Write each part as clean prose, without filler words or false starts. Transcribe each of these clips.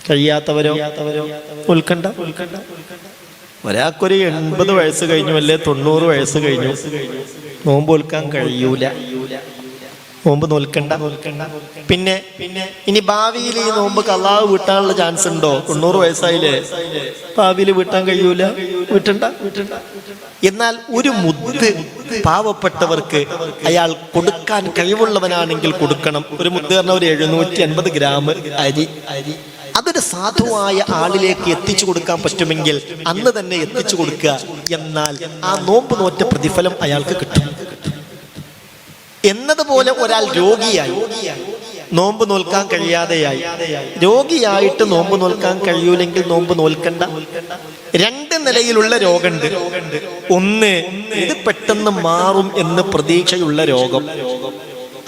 കഴിയാത്തവരോ ഉൽക്കണ്ട. ഒരാൾക്കൊരു 80 വയസ്സ് കഴിഞ്ഞു, അല്ലെ 90 വയസ്സ് കഴിഞ്ഞു, നോമ്പ് നോൽക്കാൻ കഴിയൂല, നോമ്പ് നോൽക്കണ്ട. പിന്നെ ഇനി ഭാവിയിൽ ഈ നോമ്പ് ഖളാ വീട്ടാനുള്ള ചാൻസ് ഉണ്ടോ? 90 വയസ്സായില്ലേ, ഭാവിയിൽ വീട്ടാൻ കഴിയൂല, വീട്ടണ്ട. എന്നാൽ ഒരു മുദ്ദ് പാവപ്പെട്ടവർക്ക് അയാൾ കൊടുക്കാൻ കഴിവുള്ളവനാണെങ്കിൽ കൊടുക്കണം. ഒരു മുദ്ദ് പറഞ്ഞ ഒരു 750 ഗ്രാം അരി, അതൊരു സാധുവായ ആളിലേക്ക് എത്തിച്ചു കൊടുക്കാൻ പറ്റുമെങ്കിൽ അന്ന് തന്നെ എത്തിച്ചു കൊടുക്കുക. എന്നാൽ ആ നോമ്പ് നോറ്റ പ്രതിഫലം അയാൾക്ക് കിട്ടും. എന്നതുപോലെ ഒരാൾ രോഗിയായി നോമ്പ് നോൽക്കാൻ കഴിയാതെയായി, രോഗിയായിട്ട് നോമ്പ് നോൽക്കാൻ കഴിയൂലെങ്കിൽ നോമ്പ് നോൽക്കണ്ട. 2 നിലയിലുള്ള രോഗമുണ്ട്. ഒന്ന്, ഇത് പെട്ടെന്ന് മാറും എന്ന് പ്രതീക്ഷയുള്ള രോഗം.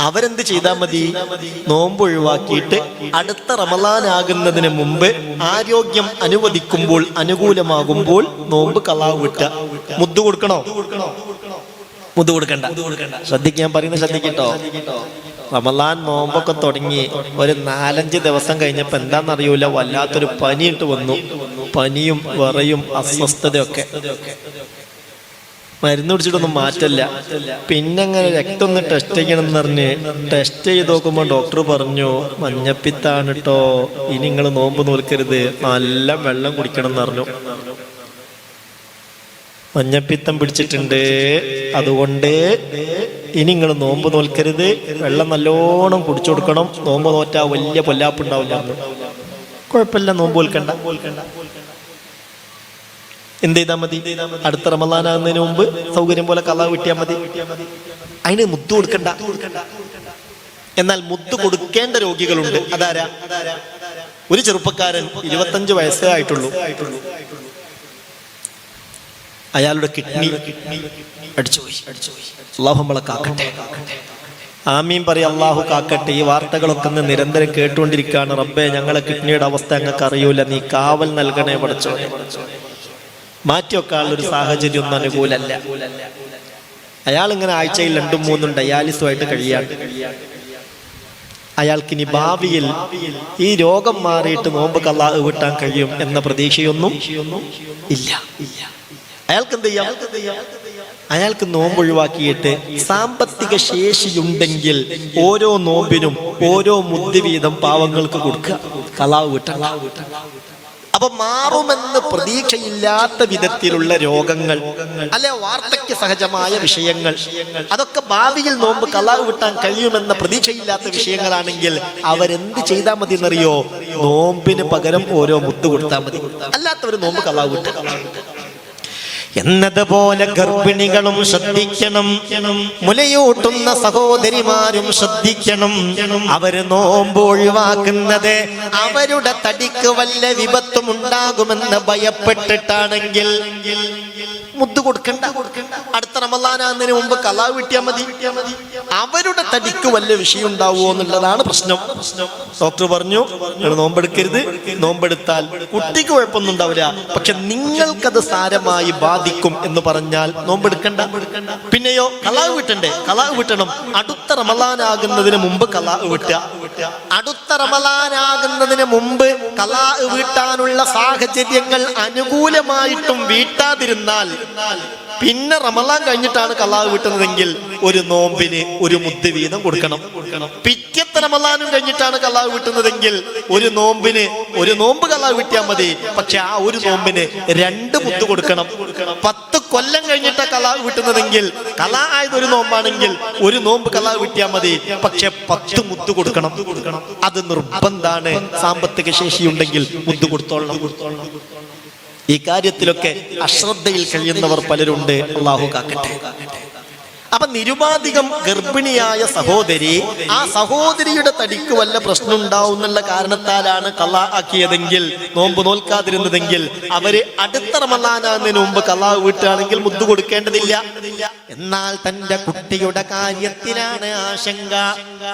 അവരെന്ത് ചെയ്താൽ മതി? നോമ്പ് ഒഴിവാക്കിയിട്ട് അടുത്ത റമളാൻ ആകുന്നതിന് മുമ്പ് ആരോഗ്യം അനുവദിക്കുമ്പോൾ, അനുകൂലമാകുമ്പോൾ നോമ്പ് ഖളാ വീട്ടുക. മുദ്ദ് കൊടുക്കണോ? മുദ്ദ് കൊടുക്കണ്ട. ശ്രദ്ധിക്കാൻ പറയുന്നത് ശ്രദ്ധിക്കട്ടോ. റമളാൻ നോമ്പൊക്കെ തുടങ്ങി ഒരു 4-5 ദിവസം കഴിഞ്ഞപ്പോ എന്താണെന്നറിയൂല, വല്ലാത്തൊരു പനിയിട്ട് വന്നു. പനിയും വിറയും അസ്വസ്ഥതയൊക്കെ. മരുന്ന് പിടിച്ചിട്ടൊന്നും മാറ്റല്ല. പിന്നെ അങ്ങനെ രക്തം ഒന്ന് ടെസ്റ്റ് ചെയ്യണം എന്ന് പറഞ്ഞ് ടെസ്റ്റ് ചെയ്ത് നോക്കുമ്പോൾ ഡോക്ടർ പറഞ്ഞു, മഞ്ഞപ്പിത്താണ് കേട്ടോ, ഇനി നിങ്ങൾ നോമ്പ് നോൽക്കരുത്, നല്ല വെള്ളം കുടിക്കണം എന്ന് പറഞ്ഞു. മഞ്ഞപ്പിത്തം പിടിച്ചിട്ടുണ്ട്, അതുകൊണ്ട് ഇനി നിങ്ങൾ നോമ്പ് നോൽക്കരുത്, വെള്ളം നല്ലോണം കുടിച്ചു കൊടുക്കണം, നോമ്പ് നോറ്റാ വലിയ പൊല്ലാപ്പുണ്ടാവില്ല. കുഴപ്പമില്ല, നോമ്പ് നോൽക്കണ്ട. എന്ത് ചെയ്താൽ മതി? അടുത്ത റമളാൻ ആകുന്നതിന് മുമ്പ് സൗകര്യം പോലെ ഖളാ വീട്ടിയാൽ മതി. അതിന് മുദ്ദ് കൊടുക്കണ്ട. എന്നാൽ മുദ്ദ് കൊടുക്കേണ്ട രോഗികളുണ്ട്. അതാരാ? ഒരു ചെറുപ്പക്കാരൻ 25 വയസ്സേ ആയിട്ടുള്ളൂ. അയാളുടെ കിഡ്നി അടിച്ചുപോയി. അല്ലാഹു നമ്മളെ കാക്കട്ടെ. ആമീൻ പറയും. അള്ളാഹു കാക്കട്ടെ. ഈ വാർത്തകളൊക്കെ നിരന്തരം കേട്ടുകൊണ്ടിരിക്കുകയാണ്. റബ്ബേ, ഞങ്ങളെ കിഡ്നിയുടെ അവസ്ഥ ഞങ്ങൾക്ക് അറിയൂല, നീ കാവൽ നൽകണേ പടച്ചോനെ. മാറ്റിവെക്കാനുള്ളൊരു സാഹചര്യം ഒന്നും അനുകൂലല്ല. അയാൾ ഇങ്ങനെ ആഴ്ചയിൽ 2-3 ഡയാലിസുമായിട്ട് കഴിയാണ്. അയാൾക്കിനി ഭാവിയിൽ ഈ രോഗം മാറിയിട്ട് നോമ്പ് ഖളാ വീട്ടാൻ കഴിയും എന്ന പ്രതീക്ഷയൊന്നും ഇല്ല. അയാൾക്ക് എന്ത് ചെയ്യാം? അയാൾക്ക് നോമ്പ് ഒഴിവാക്കിയിട്ട് സാമ്പത്തിക ശേഷിയുണ്ടെങ്കിൽ ഓരോ നോമ്പിനും ഓരോ മുദ്ദ് വീതം പാവങ്ങൾക്ക് കൊടുക്കുക, ഖളാ വീട്ടാൻ. അപ്പൊ മാറുമെന്ന് പ്രതീക്ഷയില്ലാത്ത വിധത്തിലുള്ള രോഗങ്ങൾ, അല്ലെ വാർദ്ധക്യ സഹജമായ വിഷയങ്ങൾ, അതൊക്കെ ഭാവിയിൽ നോമ്പ് ഖളാ വീട്ടാൻ കഴിയുമെന്ന പ്രതീക്ഷയില്ലാത്ത വിഷയങ്ങളാണെങ്കിൽ അവരെന്ത് ചെയ്താൽ മതി എന്നറിയോ? നോമ്പിന് പകരം ഓരോ മുദ്ദ് കൊടുത്താൽ മതി. അല്ലാത്തവർ നോമ്പ് ഖളാ വീട്ടുക. എന്നതുപോലെ ഗർഭിണികളും ശ്രദ്ധിക്കണം, മുലയൂട്ടുന്ന സഹോദരിമാരും ശ്രദ്ധിക്കണം. അവര് നോമ്പ് ഒഴിവാക്കുന്നത് അവരുടെ തടിക്ക് വല്ല വിപത്തും ഉണ്ടാകുമെന്ന് ഭയപ്പെട്ടിട്ടാണെങ്കിൽ മുദ്ദ് കൊടുക്കണ്ട. അടുത്ത റമളാനാകുന്നതിന് മുമ്പ് ഖളാ വീട്ടിയാൽ മതി. അവരുടെ തടിക്ക് വല്ല വിഷയം ഉണ്ടാവുമോ എന്നുള്ളതാണ് പ്രശ്നം. ഡോക്ടർ പറഞ്ഞു, നോമ്പെടുക്കരുത്, നോമ്പെടുത്താൽ കുട്ടിക്ക് കുഴപ്പമൊന്നും ഉണ്ടാവില്ല, പക്ഷെ നിങ്ങൾക്കത് സാരമായി ബാധിക്കും എന്ന് പറഞ്ഞാൽ നോമ്പെടുക്കണ്ട. പിന്നെയോ ഖളാ വീട്ടണ്ടേ? ഖളാ വീട്ടണം. അടുത്ത റമളാനാകുന്നതിന് മുമ്പ് ഖളാ വീട്ടുക. അടുത്ത റമളാനാകുന്നതിന് മുമ്പ് ഖളാ വീട്ടാനുള്ള സാഹചര്യങ്ങൾ അനുകൂലമായിട്ടും വീട്ടാതിരുന്നാൽ പിന്നെ റമളാൻ കഴിഞ്ഞിട്ടാണ് ഖളാ വീട്ടുന്നതെങ്കിൽ ഒരു നോമ്പിന് ഒരു മുദ്ദ് വീതം കൊടുക്കണം. പിറ്റത്തെ റമളാനും കഴിഞ്ഞിട്ടാണ് ഖളാ വീട്ടുന്നതെങ്കിൽ ഒരു നോമ്പിന് ഒരു നോമ്പ് ഖളാ വീട്ടിയാൽ മതി, പക്ഷെ ആ ഒരു നോമ്പിന് 2 മുദ്ദ് കൊടുക്കണം. 10 കൊല്ലം കഴിഞ്ഞിട്ടാണ് ഖളാ വീട്ടുന്നതെങ്കിൽ, ഖളാ ആയത് ഒരു നോമ്പാണെങ്കിൽ ഒരു നോമ്പ് ഖളാ വീട്ടിയാൽ മതി, പക്ഷെ 10 മുദ്ദ് കൊടുക്കണം. അത് നിർബന്ധാണ്. സാമ്പത്തിക ശേഷിയുണ്ടെങ്കിൽ മുദ്ദ് കൊടുത്തോളണം. ഈ കാര്യത്തിലൊക്കെ അശ്രദ്ധയിൽ കഴിയുന്നവർ പലരുണ്ട്. അല്ലാഹു കാക്കട്ടെ. അപ്പൊ നിരുപാധികം ഗർഭിണിയായ സഹോദരി, ആ സഹോദരിയുടെ തടിക്ക് വല്ല പ്രശ്നം ഉണ്ടാവും എന്നുള്ള കാരണത്താലാണ് ഖളാ ആക്കിയതെങ്കിൽ, നോമ്പ് നോൽക്കാതിരുന്നതെങ്കിൽ, അവര് അടുത്ത റമളാനാകുന്നതിന് മുമ്പ് ഖളാ വീട്ടുകയാണെങ്കിൽ മുദ്ദ് കൊടുക്കേണ്ടതില്ല. എന്നാൽ തന്റെ കുട്ടിയുടെ കാര്യത്തിലാണ് ആശങ്ക.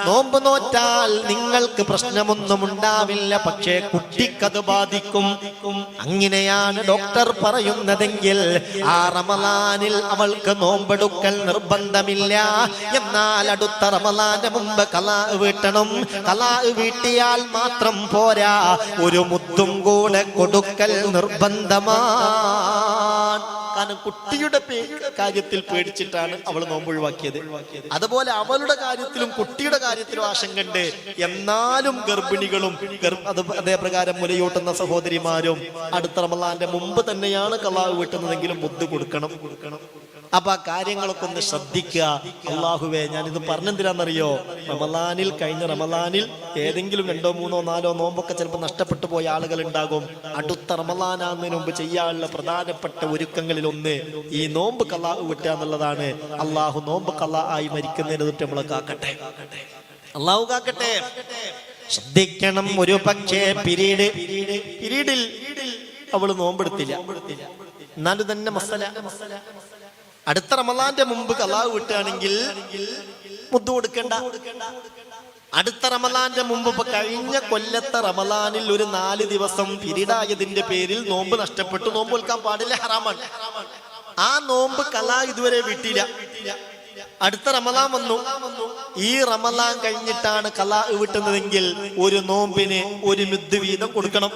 നോമ്പ് നോറ്റാൽ നിങ്ങൾക്ക് പ്രശ്നമൊന്നും ഉണ്ടാവില്ല, പക്ഷേ കുട്ടിക്കത് ബാധിക്കും. അങ്ങനെയാണ് ഡോക്ടർ പറയുന്നതെങ്കിൽ ആ റമളാനിൽ അവൾക്ക് നോമ്പെടുക്കൽ നിർബന്ധം. നിർബന്ധമില്ല. എന്നാൽ അടുത്ത റമളാന്റെ മുമ്പ് ഖലാ വീട്ടണം. ഖലാ വീട്ടിയാൽ മാത്രം പോരാ, ഒരു മുദ്ദും കൂടെ കൊടുക്കൽ നിർബന്ധമാണ്. കാരണം കുട്ടിയുടെ കാര്യത്തിൽ പേടിച്ചിട്ടാണ് അവൾ നോമ്പ് ഒഴിവാക്കിയത്. അതുപോലെ അവളുടെ കാര്യത്തിലും കുട്ടിയുടെ കാര്യത്തിലും ആശങ്കയുണ്ട്. എന്നാലും ഗർഭിണികളും അതേപ്രകാരം മുലയൂട്ടുന്ന സഹോദരിമാരും അടുത്ത റമളാന്റെ മുമ്പ് തന്നെയാണ് ഖലാ വീട്ടുന്നതെങ്കിലും മുദ്ദ് കൊടുക്കണം. അപ്പൊ ആ കാര്യങ്ങളൊക്കെ ഒന്ന് ശ്രദ്ധിക്കുക. അള്ളാഹുവേ, ഞാനിത് പറഞ്ഞെന്തിനാണെന്നറിയോ? കഴിഞ്ഞ റമളാനിൽ ഏതെങ്കിലും 2, 3, 4 നോമ്പൊക്കെ ചിലപ്പോൾ നഷ്ടപ്പെട്ടു പോയ ആളുകൾ ഉണ്ടാകും. അടുത്ത റമളാനാകുന്നതിന് മുമ്പ് ചെയ്യാനുള്ള പ്രധാനപ്പെട്ട ഒരുക്കങ്ങളിൽ ഒന്ന് ഈ നോമ്പ് ഖലാ വിട്ടുക എന്നുള്ളതാണ്. അള്ളാഹു നോമ്പ് ഖലാ ആയി മരിക്കുന്നതിന് തൊട്ട് നമ്മളെ കാക്കട്ടെ, അള്ളാഹു കാക്കട്ടെ. ശ്രദ്ധിക്കണം. ഒരു പക്ഷേ പിരീഡിൽ അവള് നോമ്പെടുത്തില്ല, എന്നാലും തന്നെ മസല അടുത്ത റമളാന്റെ മുമ്പ് ഖലാ വിട്ടുകയാണെങ്കിൽ മുദ്ദ് കൊടുക്കണ്ട. അടുത്ത റമളാന്റെ മുമ്പ് ഇപ്പൊ കഴിഞ്ഞ കൊല്ലത്തെ റമളാനിൽ ഒരു 4 ദിവസം പിരീഡായതിന്റെ പേരിൽ നോമ്പ് നഷ്ടപ്പെട്ടു. നോമ്പ് വിൽക്കാൻ പാടില്ല, ഹറാമാണ്. ആ നോമ്പ് ഖലാ ഇതുവരെ വിട്ടില്ല. അടുത്ത റമളാൻ വന്നു. ഈ റമളാൻ കഴിഞ്ഞിട്ടാണ് ഖലാ വിട്ടുന്നതെങ്കിൽ ഒരു നോമ്പിന് 1 മുദ്ദ് വീതം കൊടുക്കണം.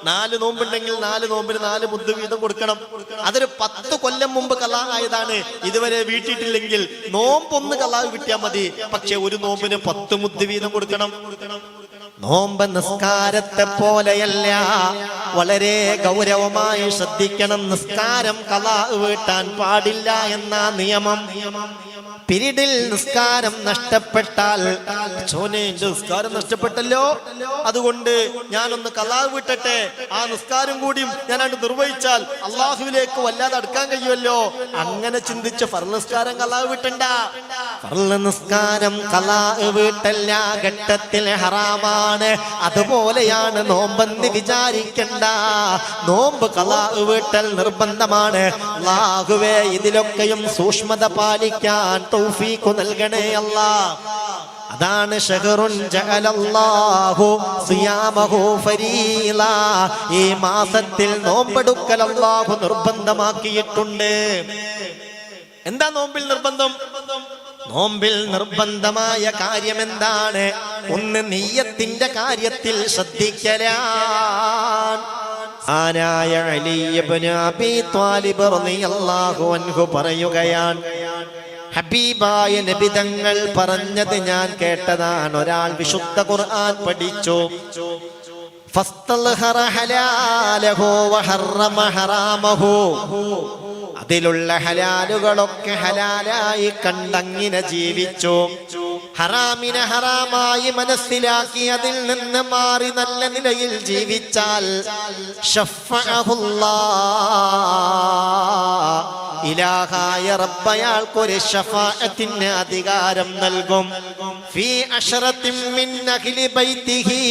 4 നോമ്പുണ്ടെങ്കിൽ 4 നോമ്പിന് 4 മുദ്ദ് വീതം കൊടുക്കണം. അതൊരു 10 കൊല്ലം മുമ്പ് ഖലാ ആയതാണ്. ഇതുവരെ വീട്ടിയിട്ടില്ലെങ്കിൽ നോമ്പൊന്ന് ഖലാ വിട്ടിയാൽ മതി. പക്ഷെ ഒരു നോമ്പിന് 10 മുദ്ദ് വീതം കൊടുക്കണം. നോമ്പ് നിസ്കാരത്തെ പോലെയല്ല, വളരെ ഗൗരവമായി ശ്രദ്ധിക്കണം. നിസ്കാരം ഖലാ വീട്ടാൻ പാടില്ല എന്ന നിയമം. പിരീഡിൽ നിസ്കാരം നഷ്ടപ്പെട്ടാൽ നിസ്കാരം നഷ്ടപ്പെട്ടല്ലോ, അതുകൊണ്ട് ഞാനൊന്ന് ഖലാ വിട്ടട്ടെ, ആ നിസ്കാരം കൂടിയും ഞാനത് നിർവഹിച്ചാൽ അള്ളാഹുവിലേക്ക് വല്ലാതെ അടുക്കാൻ കഴിയുമല്ലോ, അങ്ങനെ ചിന്തിച്ച് ഫർള് നിസ്കാരം ഖലാ വിട്ടണ്ട. ഫർള് നിസ്കാരം ഖലാ വീട്ടല്ല ഘട്ടത്തിൽ ഹറാമാണ്. അതുപോലെയാണ് നോമ്പെന്ന് വിചാരിക്കണ്ട. നോമ്പ് ഖലാ വീട്ടൽ നിർബന്ധമാണ്. അല്ലാഹുവേ, ഇതിലൊക്കെയും സൂക്ഷ്മത പാലിക്കാൻ തൗഫീഖ് നൽകണേ അല്ലാഹ്. അതാണ് ശഹറുൻ ജഅലല്ലാഹു സിയാമഹു ഫരീള. ഈ മാസത്തിൽ നോമ്പെടുക്കൽ അല്ലാഹു നിർബന്ധമാക്കിയിട്ടുണ്ട്. എന്താ നോമ്പിൽ നിർബന്ധം? നോമ്പിൽ നിർബന്ധമായ കാര്യം എന്താണ്? ഒന്ന് നിയ്യത്തിന്റെ കാര്യത്തിൽ ശ്രദ്ധിക്കലാണ്. ആനായ അലി ഇബ്നു അബീ ത്വാലിബ് റളിയല്ലാഹു അൻഹു പറയുകയാണ്, ഹബീബായ നബി തങ്ങൾ പറഞ്ഞത് ഞാൻ കേട്ടതാണ്. ഒരാൾ വിശുദ്ധ ഖുർആൻ പഠിച്ചു, ഫസ്തൽഹറ ഹലാലഹു വഹറമ ഹറാമഹു. അതിലുള്ള ഹലാലുകളൊക്കെ ഹലാലായി കണ്ടങ്ങിനെ ജീവിച്ചു. ഹറാമിനെ ഹറാമായി മനസ്സിലാക്കി അതിൽ നിന്ന് മാറി നല്ല നിലയിൽ ജീവിച്ചാൽ ശഫഅഹുല്ലാഹ്, ഇലാഹായ റബ്ബയാൾക്കൊരു ശഫാഅത്തിന് അധികാരം നൽകും. ഫീ അശറത്തിൻ മിൻ അഹ്ലി ബൈതിഹി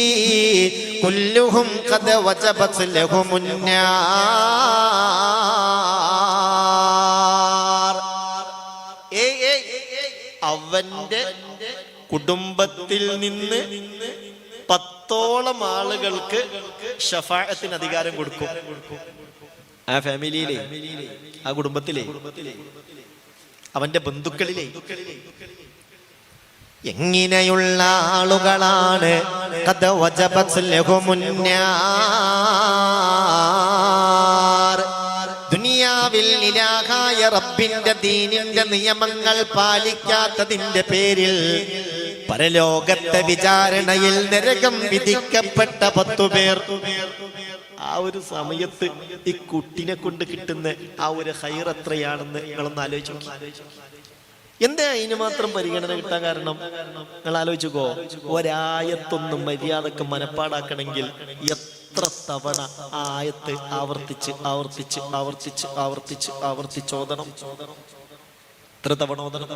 കുല്ലുഹും ഖദ വജബത് ലഹുമുന്നാർ. അവന്റെ കുടുംബത്തിൽ നിന്ന് 10ഓളം ആളുകൾക്ക് ശഫാഅത്തിന് അധികാരം കൊടുക്കും. ആ ഫാമിലിയിലെ, ആ കുടുംബത്തിലെ, അവന്റെ ബന്ധുക്കളിലെ എങ്ങനെയുള്ള ആളുകളാണ്? ഖദ വജബത് ലഹുമുന്നാർ. ദുനിയാവിൽ ഇലാഹായ റബ്ബിന്റെ ദീനിന്റെ നിയമങ്ങൾ പാലിക്കാത്തതിന്റെ പേരിൽ പരലോകത്തെ വിചാരണയിൽ നരകം വിധിക്കപ്പെട്ട 10 പേർ. ആ ഒരു സമയത്ത് ഈ കുട്ടിനെ കൊണ്ട് കിട്ടുന്ന ആ ഒരു ഹൈർ എത്രയാണെന്ന് നിങ്ങളൊന്ന് ആലോചിച്ചു നോക്കി. എന്താ അതിന് മാത്രം പരിഗണന കിട്ടാൻ കാരണം? നിങ്ങൾ ആലോചിച്ചോ, ഒരായത്തൊന്നും മര്യാദക്ക് മനപ്പാടാക്കണമെങ്കിൽ എത്ര തവണ ആ ആയത്ത് ആവർത്തിച്ച് ആവർത്തിച്ച് ആവർത്തിച്ച് ആവർത്തിച്ച് ആവർത്തിച്ച് ഓതണം? എത്ര തവണ ഓതണം?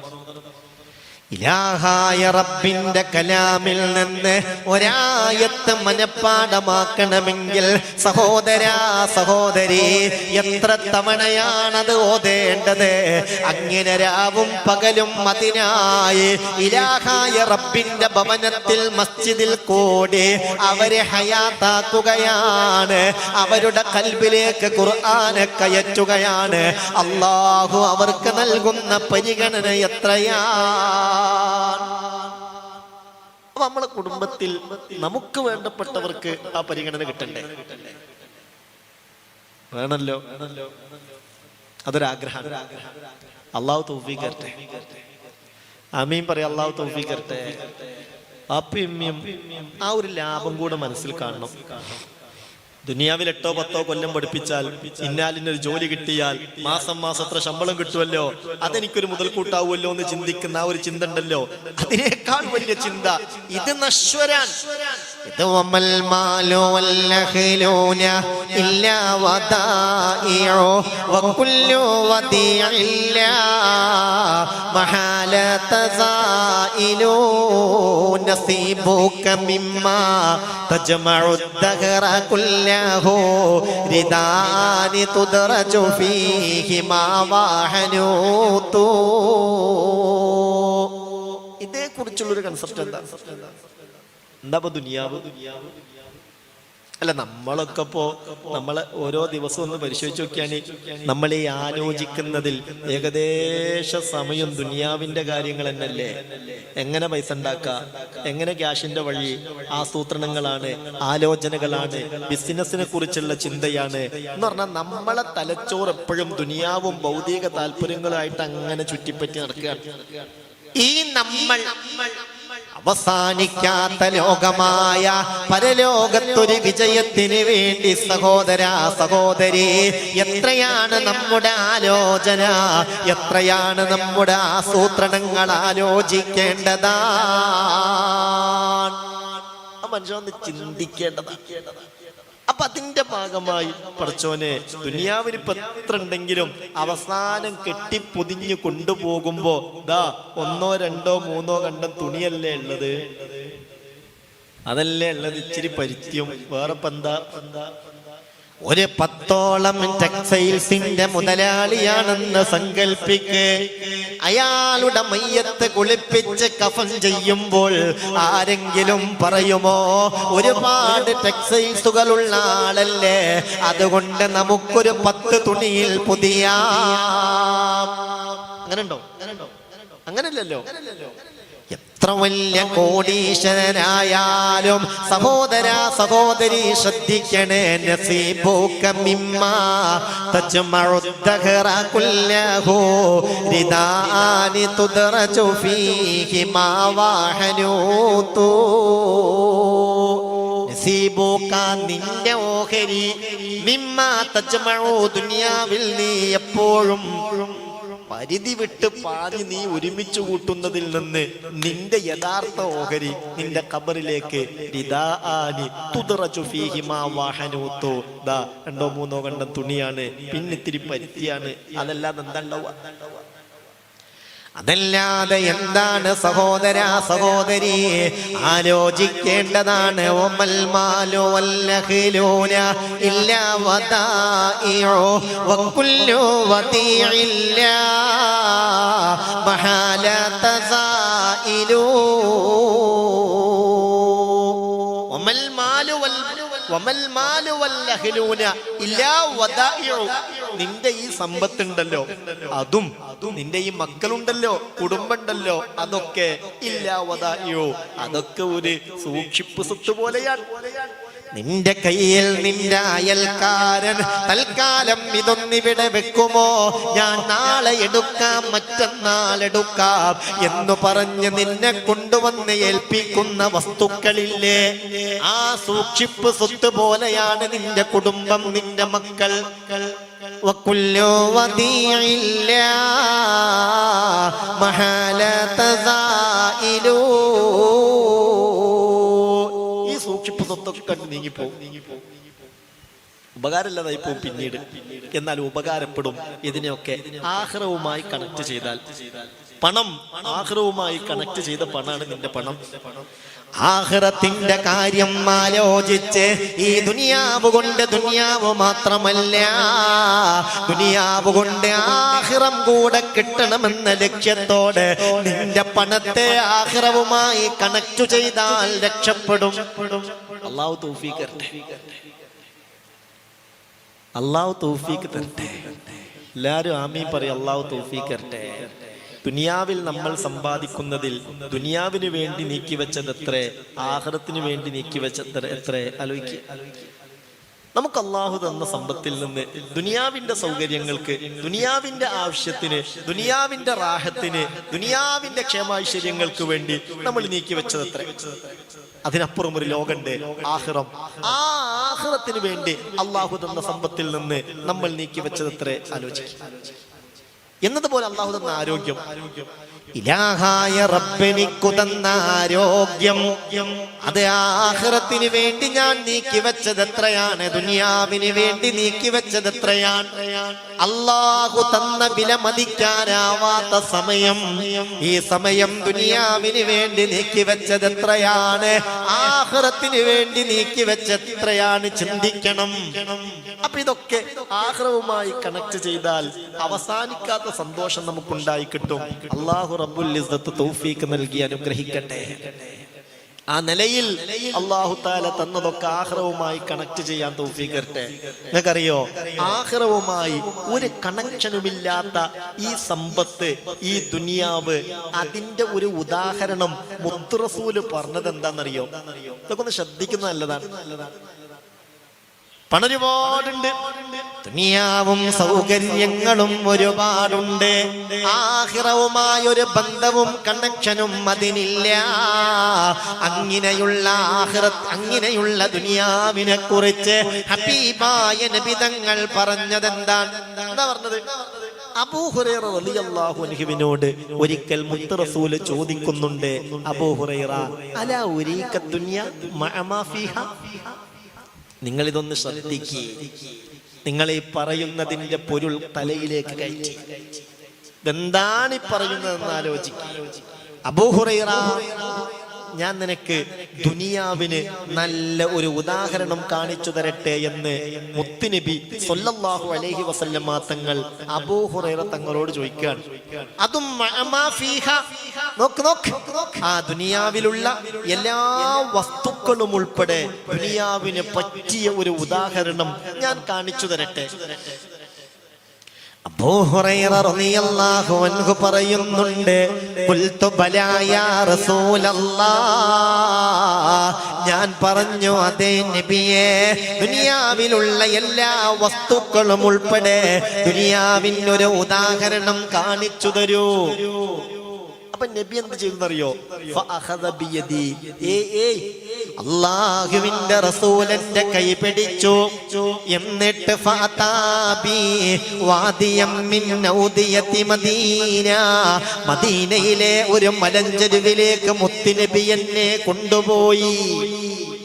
ഇലാഹായ റബ്ബിന്റെ കലാമിൽ നിന്ന് ഒരായത്ത് മനഃപ്പാഠമാക്കണമെങ്കിൽ സഹോദരാ സഹോദരി എത്ര തവണയാണത് ഓതേണ്ടത്? അങ്ങനെ രാവും പകലും അതിനായി ഇലാഹായ റബ്ബിന്റെ ഭവനത്തിൽ മസ്ജിദിൽ കൂടി അവരെ ഹയാത്താക്കുകയാണ്. അവരുടെ കൽബിലേക്ക് ഖുർആനെ കയറ്റുകയാണ്. അല്ലാഹു അവർക്ക് നൽകുന്ന പരിഗണന എത്രയാണ്! നമ്മളെ കുടുംബത്തിൽ നമുക്ക് വേണ്ടപ്പെട്ടവർക്ക് ആ പരിഗണന കിട്ടണ്ടേ? വേണല്ലോ. അതൊരാഗ്രഹം. അള്ളാഹു തൗഫീഖ് തരട്ടെ. ആമീൻ പറയാം. അള്ളാഹു തൗഫീഖ് തരട്ടെ. അപ്പിമ്യം ആ ഒരു ലാഭം കൂടെ മനസ്സിൽ കാണണം. ദുനിയാവിൽ 8-10 കൊല്ലം പഠിപ്പിച്ചാൽ ഇന്നാലിനൊരു ജോലി കിട്ടിയാൽ മാസം എത്ര ശമ്പളം കിട്ടുമല്ലോ, അതെനിക്കൊരു മുതൽക്കൂട്ടാവുമല്ലോ എന്ന് ചിന്തിക്കുന്ന ആ ഒരു ചിന്ത ഉണ്ടല്ലോ, അതിനേക്കാൾ വലിയ ചിന്ത ഇത് നശ്വരാൻ. ഇത് വമൽ മാലു വല്ലഖിലൂന ഇല്ലാ വദാഇഉ വകുല്ലു വദീഇല്ലാ മഹാല തസായിലു നസീബുക മിമ്മാ തജ്മഉ ദഹറ കുല്ലഹു റിദാനി തുദ്റജു ഫീഹി മാ വഹനൂതു. ഇതേ കുറിച്ചുള്ളൊരു കൺസെപ്റ്റ് എന്താ? ദുനിയാവ് അല്ല, നമ്മളൊക്കെ നമ്മളെ ഓരോ ദിവസവും ഒന്ന് പരിശോധിച്ച് നോക്കിയാണ് നമ്മൾ ഈ ആലോചിക്കുന്നതിൽ ഏകദേശ സമയം ദുനിയാവിന്റെ കാര്യങ്ങൾ തന്നെയല്ലേ. എങ്ങനെ പൈസ ഉണ്ടാക്കാം, എങ്ങനെ ക്യാഷിന്റെ വഴി, ആസൂത്രണങ്ങളാണ്, ആലോചനകളാണ്, ബിസിനസിനെ കുറിച്ചുള്ള ചിന്തയാണ് എന്ന് പറഞ്ഞാൽ നമ്മളെ തലച്ചോറ് എപ്പോഴും ദുനിയാവും ഭൗതിക താല്പര്യങ്ങളുമായിട്ട് അങ്ങനെ ചുറ്റിപ്പറ്റി നടക്കുകയാണ്. ഈ നമ്മൾ അവസാനിക്കാത്ത ലോകമായ പരലോകത്തൊരു വിജയത്തിന് വേണ്ടി സഹോദരാ സഹോദരി എത്രയാണ് നമ്മുടെ ആലോചന, എത്രയാണ് നമ്മുടെ ആസൂത്രണങ്ങൾ ആലോചിക്കേണ്ടതാണ്. ആ മനുഷ്യൻ ചിന്തിക്കേണ്ടതാണ്. അപ്പൊ അതിന്റെ ഭാഗമായി പടച്ചോനെ ദുനിയാവിന് ഇപ്പൊ എത്ര ഉണ്ടെങ്കിലും അവസാനം കെട്ടിപ്പൊതിഞ്ഞു കൊണ്ടുപോകുമ്പോ 1, 2, 3 കണ്ടം തുണിയല്ലേ ഉള്ളത്, അതല്ലേ ഉള്ളത്. ഇച്ചിരി പരിത്യം വേറെ എന്താ? ഒരു 10ഓളം ടെക്സ്റ്റൈൽസിന്റെ മുതലാളിയാണെന്ന് സങ്കൽപ്പിക്ക്. അയാളുടെ മയ്യത്ത് കുളിപ്പിച്ച് കഫൻ ചെയ്യുമ്പോൾ ആരെങ്കിലും പറയുമോ ഒരുപാട് ടെക്സ്റ്റൈൽസുകളുള്ള ആളല്ലേ, അതുകൊണ്ട് നമുക്കൊരു 10 തുണിയിൽ പൊതിയാം? അങ്ങനെയുണ്ടോ? അങ്ങനല്ലല്ലോ. എത്ര വലിയ കോടീശ്വരനായാലും സഹോദരാ സഹോദരി ശ്രദ്ധിക്കണേ. നസീബുക മിമ്മാ തജ്മഉ ദഹറ കുല്ലഹു റിദാനി തുദ്റജു ഫീഹി മാ വഹനൂതു. നസീബുക നിന്റെ ഓഹരി, മിമ്മാ തജ്മഉ ദുനിയാവിൽ നീ എപ്പോഴും പരിധി വിട്ട് പാതി നീ ഒരുമിച്ച് കൂട്ടുന്നതിൽ നിന്ന് നിന്റെ യഥാർത്ഥ ഓഹരി നിന്റെ ഖബറിലേക്ക് 2-3 കണ്ടം തുണിയാണ്, പിന്നെ ഇത്തിരി പരുത്തിയാണ്. അതല്ലാതെ എന്താ ഉണ്ടാവുക? അതല്ലാതെ എന്താണ് സഹോദരാ സഹോദരി ആലോചിക്കേണ്ടതാണ്? വമൽ മാലു വല്ലഖിലൂന ഇല്ലാ വദാഇഉ വകുല്ലു വദീഇല്ലാ മഹാല തസായിലു. വമൽ മാലു വല്ലഖിലൂന ഇല്ലാ വദാഇഉ. നിന്റെ ഈ സമ്പത്തുണ്ടല്ലോ, അതും നിന്റെ ഈ മക്കളുണ്ടല്ലോ, കുടുംബമുണ്ടല്ലോ, അതൊക്കെ ഇല്ലാ വദാഇഉ, അതൊക്കെ ഒരു സൂക്ഷിപ്പ് സ്വത്ത് പോലെയാണ്. നിന്റെ കയ്യിൽ നിന്റെ അയൽക്കാരൻ തൽക്കാലം ഇതൊന്നിവിടെ വെക്കുമോ, ഞാൻ നാളെ എടുക്കാം, മറ്റന്നാളെടുക്കാം എന്ന് പറഞ്ഞ് നിന്നെ കൊണ്ടുവന്ന് ഏൽപ്പിക്കുന്ന വസ്തുക്കളില്ലേ, ആ സൂക്ഷിപ്പ് സ്വത്ത് പോലെയാണ് നിന്റെ കുടുംബം, നിന്റെ മക്കൾ. വകുല്ലു വദീഇല്ലാ മഹാല തസായിലു. ഈ സൂക്ഷിപ്പ് സ്വത്തൊക്കെ കണ്ട് നീങ്ങിപ്പോവും, ഉപകാരമില്ലാതായി പോവും പിന്നീട്. എന്നാൽ ഉപകാരപ്പെടും ഇതിനെയൊക്കെ ആഖിറവുമായി കണക്ട് ചെയ്താൽ. പണം ആഖിറവുമായി കണക്ട് ചെയ്ത പണമാണ് നിന്റെ പണം. ആഖിറത്തിന്റെ കാര്യം ആലോചിച്ച് ഈ ദുനിയാവ് കൊണ്ട്, ദുനിയാവ് മാത്രമല്ല ദുനിയാവ് കൊണ്ട് ആഖിറം കൂടെ കിട്ടണമെന്ന ലക്ഷ്യത്തോടെ നിന്റെ പണത്തെ ആഖിറവുമായി കണക്ട് ചെയ്താൽ രക്ഷപ്പെടും. അല്ലാഹു തൗഫീഖ് തരട്ടെ, അല്ലാഹു തൗഫീഖ് തരട്ടെ. എല്ലാവരും ആമീൻ പറയും. അല്ലാഹു തൗഫീഖ് തരട്ടെ. ദുനിയാവിൽ നമ്മൾ സമ്പാദിക്കുന്നതിൽ ദുനിയാവിന് വേണ്ടി നീക്കിവെച്ചത് എത്ര, ആഖിറത്തിന് വേണ്ടി നീക്കിവെച്ചത് എത്ര ആലോചിക്കുക. നമുക്ക് അള്ളാഹു തന്ന സമ്പത്തിൽ നിന്ന് ദുനിയാവിന്റെ സൗകര്യങ്ങൾക്ക്, ദുനിയാവിന്റെ ആവശ്യത്തിന്, ദുനിയാവിന്റെ റാഹത്തിന്, ദുനിയാവിന്റെ ക്ഷേമൈശ്വര്യങ്ങൾക്ക് വേണ്ടി നമ്മൾ നീക്കിവെച്ചത് എത്ര? അതിനപ്പുറം ഒരു ലോകമുണ്ട്, ആഖിറം. ആ ആഖിറത്തിന് വേണ്ടി അള്ളാഹു തന്ന സമ്പത്തിൽ നിന്ന് നമ്മൾ നീക്കിവെച്ചത് എത്ര ആലോചിക്കുക. എന്നതുപോലെ അള്ളാഹു തന്ന ആരോഗ്യം, ഇലാഹായ റബ്ബെനിക്കു തന്ന ആരോഗ്യം, അത് ആഖിറത്തിന് വേണ്ടി ഞാൻ നീക്കിവെച്ചത് എത്രയാണ്, ദുനിയാവിന് വേണ്ടി നീക്കിവെച്ചത് എത്രയാണ്. അള്ളാഹു തന്ന വില മതിക്കാനാവാത്ത സമയം, ഈ സമയം ദുനിയാവിന് വേണ്ടി നീക്കിവെച്ചത് എത്രയാണ്, ആഖിറത്തിന് വേണ്ടി നീക്കിവെച്ചത് എത്രയാണ്, ചിന്തിക്കണം. അപ്പൊ ഇതൊക്കെ ആഖിറവുമായി കണക്ട് ചെയ്താൽ അവസാനിക്കാത്ത സന്തോഷം നമുക്കുണ്ടായി കിട്ടും. അല്ലാഹു റബ്ബുൽ ഇസ്സത്ത് തൗഫീഖ് നൽകി അനുഗ്രഹിക്കട്ടെ. ആ നിലയിൽ അല്ലാഹു തആല തന്നതൊക്കെ ആഖിറവുമായി കണക്ട് ചെയ്യാൻ തൗഫീഖ് തരട്ടെ. നിങ്ങൾക്കറിയോ, ആഖിറവുമായി ഒരു കണക്ഷനുമില്ലാത്ത ഈ സമ്പത്ത്, ഈ ദുനിയാവ്, അതിന്റെ ഒരു ഉദാഹരണം മുത്ത് റസൂല് പറഞ്ഞത് എന്താണെന്നറിയോ? ഇതൊക്കെ ഒന്ന് ശ്രദ്ധിക്കുന്നത് നല്ലതാണ്. പണം ഒരുപാടുണ്ട്, ദുനിയാവും സൗകര്യങ്ങളും ഒരുപാടുണ്ട്, ആഖിറവുമായ ഒരു ബന്ധവും കണക്ഷനും അതിനില്ല. അങ്ങനെയുള്ള ആഖിറത്ത്, അങ്ങനെയുള്ള ദുനിയാവിനെ കുറിച്ച് ഹബീബായ നബി തങ്ങൾ പറഞ്ഞത് എന്താണ്? എന്താ പറഞ്ഞത്? അബൂ ഹുറൈറ റളിയല്ലാഹു അൻഹുവിനോട് ഒരിക്കൽ മുത്ത് റസൂൽ ചോദിക്കുന്നുണ്ട്, അബൂ ഹുറൈറ, അലാ ഉരീക ദുനിയ മഅ മാ ഫീഹാ? നിങ്ങൾ ഇതൊന്ന് ശ്രദ്ധിക്കുക. നിങ്ങൾ ഈ പറയുന്നതിന്റെ പൊരുൾ തലയിലേക്ക് കയറ്റി. ഇതെന്താണ് ഈ പറയുന്നതെന്ന് ആലോചിക്കുക. അബൂ ഹുറൈറ, ഞാൻ നിനക്ക് ദുനിയാവിന് നല്ല ഒരു ഉദാഹരണം കാണിച്ചു തരട്ടെ എന്ന് മുത്തുനബി സ്വല്ലല്ലാഹു അലൈഹി വസല്ലമ തങ്ങൾ അബൂ ഹുറൈറ തങ്ങളോട് ചോദിക്കുകയാണ്. അതും ആ ദുനിയാവിലുള്ള എല്ലാ വസ്തുക്കളും ഉൾപ്പെടെ ദുനിയാവിന് പറ്റിയ ഒരു ഉദാഹരണം ഞാൻ കാണിച്ചു തരട്ടെ. അബൂ ഹുറൈറ റളിയല്ലാഹു അൻഹു പറയുന്നുണ്ട്, ഖുൽതു ബലാ യാ റസൂലല്ലാഹ്, ഞാൻ പറഞ്ഞു അതേ നബിയേ, ദുനിയാവിലുള്ള എല്ലാ വസ്തുക്കളും ഉൾപ്പെടെ ദുനിയാവിനൊരു ഉദാഹരണം കാണിച്ചു തരൂ. അപ്പൊ നബി എന്ത് ചെയ്തെന്നറിയോ? അല്ലാഹുവിന്റെ റസൂലിന്റെ കൈ പിടിച്ചു. എന്നിട്ട് മദീനയിലെ ഒരു മലഞ്ചെരുവിലേക്ക് മുത്തുനബി എന്നെ കൊണ്ടുപോയി.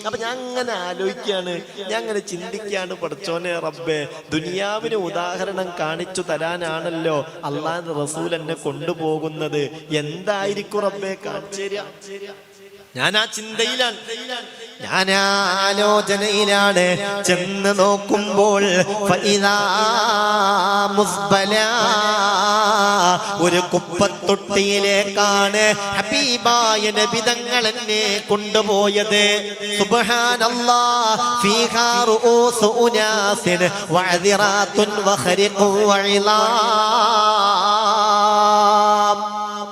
അപ്പൊ ഞാൻ അങ്ങനെ ആലോചിക്കുകയാണ്, ഞാൻ അങ്ങനെ ചിന്തിക്കുകയാണ്, പഠിച്ചോനെ റബ്ബേ, ദുനിയാവിന് ഉദാഹരണം കാണിച്ചു തരാനാണല്ലോ അള്ളാഹുവിന്റെ റസൂൽ എന്നെ കൊണ്ടുപോകുന്നത്. എന്തായിരിക്കും റബ്ബേ കാണിച്ചു തരിക? ഞാൻ ആ ചിന്തയിലാണ്, ഞാൻ ആലോചനയിലാണ്. ചെന്ന് നോക്കുമ്പോൾ ഒരു കുപ്പത്തൊട്ടിയിലേക്കാണ് ഹബീബായ നബി തങ്ങൾ എന്നെ കൊണ്ടുപോയത്. സുബ്ഹാനല്ലാഹ്, ഫീഹാ റൂസു ഉനാസിൻ വഅദിറാത്തുൻ വഖരിഖു വഇലാം.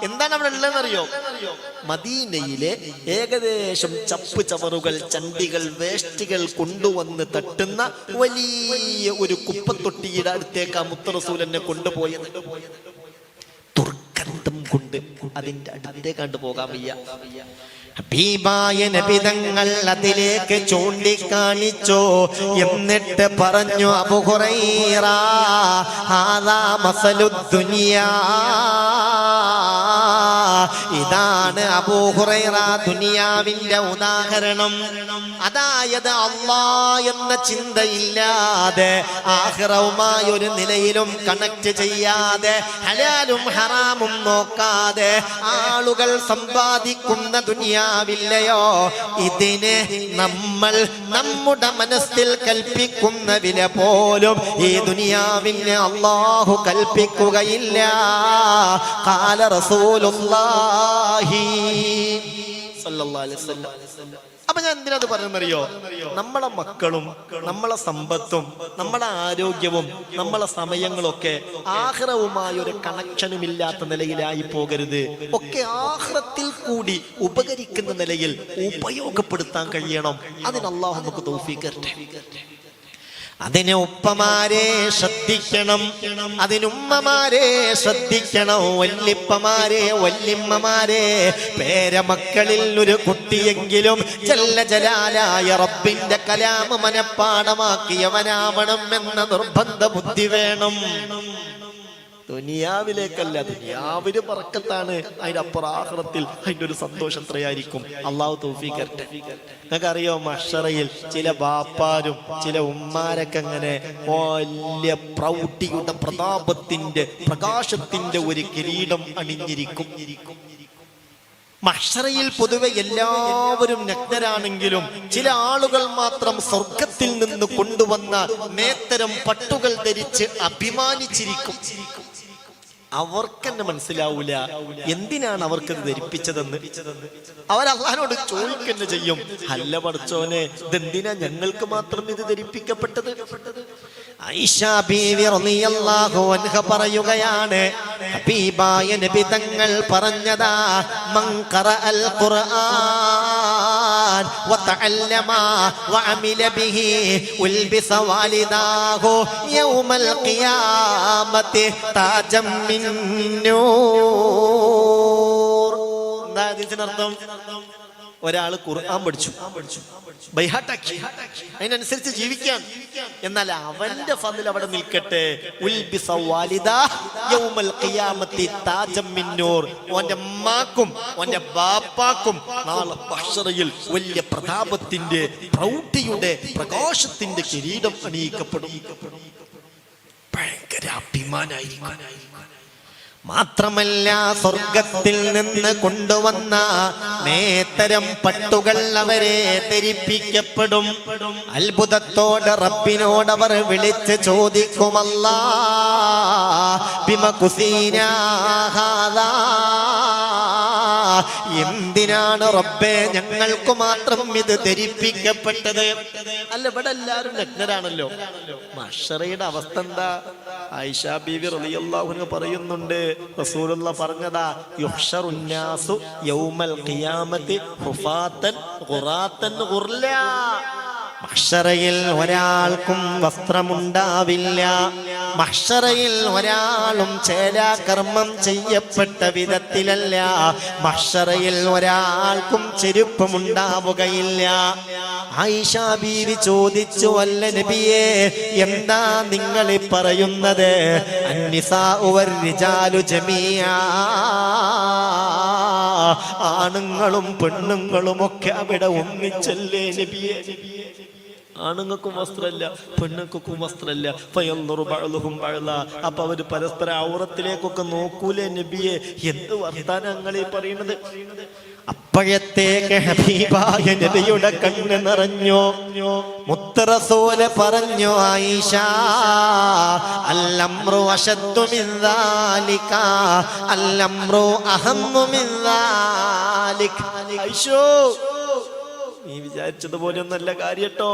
എന്താണ് അവിടെ ഉള്ളതെന്നറിയോ? മദീനയിലെ ഏകദേശം ചപ്പ് ചവറുകൾ, ചണ്ടികൾ, വേസ്റ്റുകൾ കൊണ്ടുവന്ന് തട്ടുന്ന വലിയ ഒരു കുപ്പത്തൊട്ടിയുടെ അടുത്തേക്ക് ആ മുത്ത് റസൂൽ എന്നെ കൊണ്ടുപോയത്. ദുർഗന്ധം കൊണ്ട് അതിന്റെ അടുത്തേക്കാണ്ട് പോകാൻ വയ്യ. ഹബീബായ നബി തങ്ങൾ അതിലേക്ക് ചൂണ്ടിക്കാണിച്ചു. എന്നിട്ട് പറഞ്ഞു, അബൂ ഹുറൈറ, ഹാദാ മസലുദ് ദുനിയാ, ഇതാണ് അബൂ ഹുറൈറ ദുനിയാവിന്റെ ഉദാഹരണം. അതായത് അല്ലാഹ് എന്ന ചിന്തയില്ലാതെ ആഖിറവുമായി ഒരു നിലയിലും കണക്ട് ചെയ്യാതെ ഹലാലും ഹറാമും നോക്കാതെ ആളുകൾ സമ്പാദിക്കുന്ന ദുനിയാവില്ലയോ, ഇതിന് നമ്മൾ നമ്മുടെ മനസ്സിൽ കൽപ്പിക്കുന്ന വില പോലും ഈ ദുനിയാവിന് അല്ലാഹു കൽപ്പിക്കുകയില്ല. ഖാല റസൂലുള്ളാഹി സ്വല്ലല്ലാഹു അലൈഹി വസല്ലം. അപ്പൊ ഞാൻ എന്തിനാ അത് പറയുന്നറിയോ? നമ്മളെ മക്കളും നമ്മളെ സമ്പത്തും നമ്മളെ ആരോഗ്യവും നമ്മളെ സമയങ്ങളൊക്കെ ആഖിറവുമായി ഒരു കണക്ഷനും ഇല്ലാത്ത നിലയിലായി പോകരുത്. ഒക്കെ ആഖിറത്തിൽ കൂടി ഉപകരിക്കുന്ന നിലയിൽ ഉപയോഗപ്പെടുത്താൻ കഴിയണം. അതിന് അല്ലാഹു നമുക്ക് തൗഫീഖ് തരട്ടെ. അതിന് ഉപ്പമാരെ ശ്രദ്ധിക്കണം, അതിനുമ്മമാരെ ശ്രദ്ധിക്കണം, വല്ലിപ്പമാരെ വല്ലിമ്മമാരെ. പേരമക്കളിൽ ഒരു കുട്ടിയെങ്കിലും ജല്ല ജലാലായ റബ്ബിന്റെ കലാമ് മനഃപ്പാഠമാക്കിയവനാവണം എന്ന നിർബന്ധ ബുദ്ധി വേണം. ദുനിയാവിലേക്കല്ല, ദുനിയാവിന് ബർക്കത്താണ്, അതിന്റെ അപ്പുറം ആഖിറത്തിൽ അതിന്റെ ഒരു സന്തോഷം എത്രയായിരിക്കും. അള്ളാഹു തൗഫീഖ് തരട്ടെ. നിങ്ങൾക്കറിയോ, മഹ്ശറയിൽ ചില ബാപ്പാരും ചില ഉമ്മാരൊക്കെ അങ്ങനെ വലിയ പ്രൗഢിയുടെ പ്രതാപത്തിന്റെ പ്രകാശത്തിന്റെ ഒരു കിരീടം അണിഞ്ഞിരിക്കും. മഹ്ശറയിൽ പൊതുവെ എല്ലാവരും നഗ്നരാണെങ്കിലും ചില ആളുകൾ മാത്രം സ്വർഗത്തിൽ നിന്ന് കൊണ്ടുവന്ന നേത്തരം പട്ടുകൾ ധരിച്ച് അഭിമാനിച്ചിരിക്കും. അവർക്കെന്നെ മനസ്സിലാവൂല എന്തിനാണ് അവർക്കത് ധരിപ്പിച്ചതെന്ന്. അവർ അല്ലാഹുവിനോട് ചോദിക്കെന്നെ ചെയ്യും, അല്ല പടച്ചോനെ, ഇതെന്തിനാ ഞങ്ങൾക്ക് മാത്രം ഇത് ധരിപ്പിക്കപ്പെട്ടത്? ആയിഷ ബീവി റളിയല്ലാഹു അൻഹ പറയുകയാണ്, ഹബീബായ നബി തങ്ങൾ പറഞ്ഞതാ, മൻ ഖറഅൽ ഖുർആൻ വതഅല്ലമ വഅമില ബിഹി ഉൽബിസ വാലിദാഹു യൗമൽ ഖിയാമത്തി താജം മിൻ നൂർ. എന്താ ഇതിനർത്ഥം? ഒരാള് ഖുർആൻ പഠിച്ചു, ബൈഹാട്ടാക്കി, അതിനനുസരിച്ച് ജീവിക്കാൻ, എന്നാൽ അവന്റെ ഫضل അവിടെ നിൽക്കട്ടെ. ഉൽബിസ വാലിദാ യൗമൽ ഖിയാമത്തി താജം മിൻ നൂർ. ഓന്റെ അമ്മാക്കും ഓന്റെ ബാപ്പാക്കും നാളെ മഹ്ശറയിൽ വലിയ പ്രതാപത്തിന്റെ പ്രൗഢിയുടെ പ്രകാശത്തിന്റെ കിരീടം അണിയിക്കപ്പെടും. ഭയങ്കര അഭിമാനായിരിക്കും. മാത്രമല്ല, സ്വർഗത്തിൽ നിന്ന് കൊണ്ടുവന്ന നേത്തരം പട്ടുകൾ അവരെ ധരിപ്പിക്കപ്പെടും. അത്ഭുതത്തോടെ റബ്ബിനോടവർ വിളിച്ച് ചോദിക്കും, അല്ലാഹ് ബിമ കുസീനാ ഹാദാ, എന്തിനാണ് റബ്ബേ ഞങ്ങൾക്ക് മാത്രം ഇത് ധരിപ്പിക്കപ്പെട്ടത്? അല്ല, ഇവിടെ എല്ലാവരും നഗ്നരാണല്ലോ. മഹ്ശറയുടെ അവസ്ഥ എന്താ? ആയിഷ ബീവി റളിയല്ലാഹു അൻഹ പറയുന്നുണ്ട്, റസൂലുള്ളാഹി പറഞ്ഞതാ, യുഹ്ശറുന്നാസു യൗമൽ ഖിയാമത്തി ഹുഫാത്തൻ ഖുറാത്തൻ ഖുർലാ. മഹ്ശറയിൽ ഒരാൾക്കും വസ്ത്രമുണ്ടാവില്ല. മഹ്ശറയിൽ ഒരാളും ചേലാകർമ്മം ചെയ്യപ്പെട്ട വിധത്തിലല്ല. മഹ്ശറയിൽ ഒരാൾക്കും ചെരുപ്പമുണ്ടാവുകയില്ല. ആയിഷ ബീവി ചോദിച്ചു, അല്ല നബിയേ, എന്താ നിങ്ങൾ ഈ പറയുന്നത്? അന്നിസാഉ വർ-റിജാലു ജമീആ, ആണുങ്ങളും പെണ്ണുങ്ങളും ഒക്കെ അവിടെ ഒന്നിച്ചല്ലേ നബിയേ? ആണുങ്ങൾക്കും വസ്ത്രമല്ല, പെണ്ണുങ്ങൾക്കും വസ്ത്രമല്ല. അപ്പൊ അവര് പരസ്പര ഔറത്തിലേക്കൊക്കെ നോക്കൂലേ നബിയെ? എന്ത് വർത്താനങ്ങളീ പറയുന്നത്? അപ്പോഴത്തേക്ക് ഹബീബായ നബിയുടെ കണ്ണ് നിറഞ്ഞു. മുത്ത് റസൂല് പറഞ്ഞു, ആയിഷ, അൽ-അംറു അശദ്ദു മിൻ ദാലിക, അൽ-അംറു അഹമ്മു മിൻ ദാലിക. ആയിഷോ, നീ വിചാരിച്ചതുപോലെ ഒന്നല്ല കാര്യട്ടോ.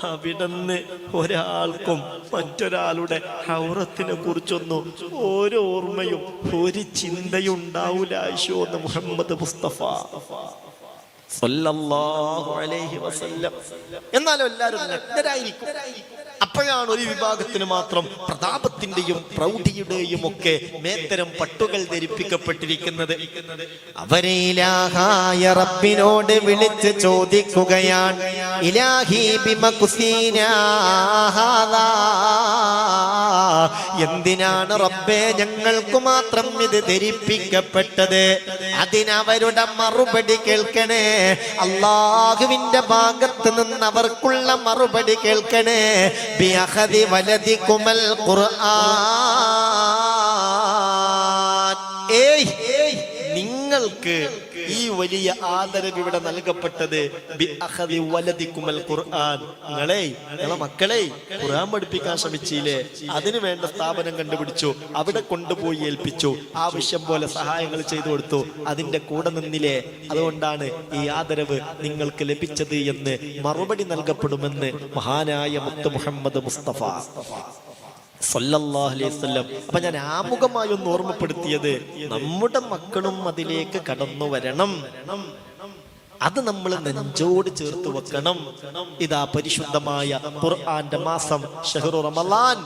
അവിടുന്ന് ഒരാൾക്കും മറ്റൊരാളുടെ ഔറത്തിനെ കുറിച്ചൊന്നും ഒരു ഓർമ്മയും ഒരു ചിന്തയും ഉണ്ടാവൂല ആയിഷോ എന്ന് മുഹമ്മദ് മുസ്തഫ സല്ലല്ലാഹു അലൈഹി വസല്ലം. എന്നാലും എല്ലാവരും നഗ്നരായിരിക്കും. അപ്പോഴാണ് ഒരു വിഭാഗത്തിന് മാത്രം പ്രതാപത്തിന്റെയും പ്രൗഢിയുടെയും ഒക്കെ മേത്തരം പട്ടുകൾ ധരിപ്പിക്കപ്പെട്ടിരിക്കുന്നത്. അവരെ ഇലാഹായ റബ്ബിനോട് വിളിച്ച് ചോദിക്കുകയാണ്, ഇലാഹി ബിമ കുസീനാ ഹാദാ, എന്തിനാണ് റബ്ബേ ഞങ്ങൾക്ക് മാത്രം ഇത് ധരിപ്പിക്കപ്പെട്ടത്? അതിനവരുടെ മറുപടി കേൾക്കണേ. അല്ലാഹുവിന്റെ ഭാഗത്ത് നിന്ന് അവർക്കുള്ള മറുപടി കേൾക്കണേ. ബിഅഖദി വലദികുമൽ ഖുർആൻ. നിങ്ങൾക്ക് ഈ വലിയ ആദരവ് ഇവിടെ നൽകപ്പെട്ടത് ബിഅഖദി വലദികുമൽ ഖുർആൻ. നിങ്ങളെ മക്കളെ ഖുർആൻ പഠിപ്പിക്കാൻ ശ്രമിച്ചില്ലേ? അതിന് വേണ്ട സ്ഥാപനം കണ്ടുപിടിച്ചു, അവിടെ കൊണ്ടുപോയി ഏൽപ്പിച്ചു, ആവശ്യം പോലെ സഹായങ്ങൾ ചെയ്തു കൊടുത്തു, അതിന്റെ കൂടെ നിന്നില്ലേ? അതുകൊണ്ടാണ് ഈ ആദരവ് നിങ്ങൾക്ക് ലഭിച്ചത് എന്ന് മറുപടി നൽകപ്പെടുമെന്ന് മഹാനായ മുത്ത് മുഹമ്മദ് മുസ്തഫ സല്ലല്ലാഹു അലൈഹി വസല്ലം. അപ്പൊ ഞാൻ ആമുഖമായി ഒന്ന് ഓർമ്മപ്പെടുത്തിയത്, നമ്മുടെ മക്കളും അതിലേക്ക് കടന്നു വരണം. അത് നമ്മൾ നെഞ്ചോട് ചേർത്ത് വെക്കണം. ഇതാ പരിശുദ്ധമായ ഖുർആന്റെ മാസം ഷഹ്റു റമളാൻ.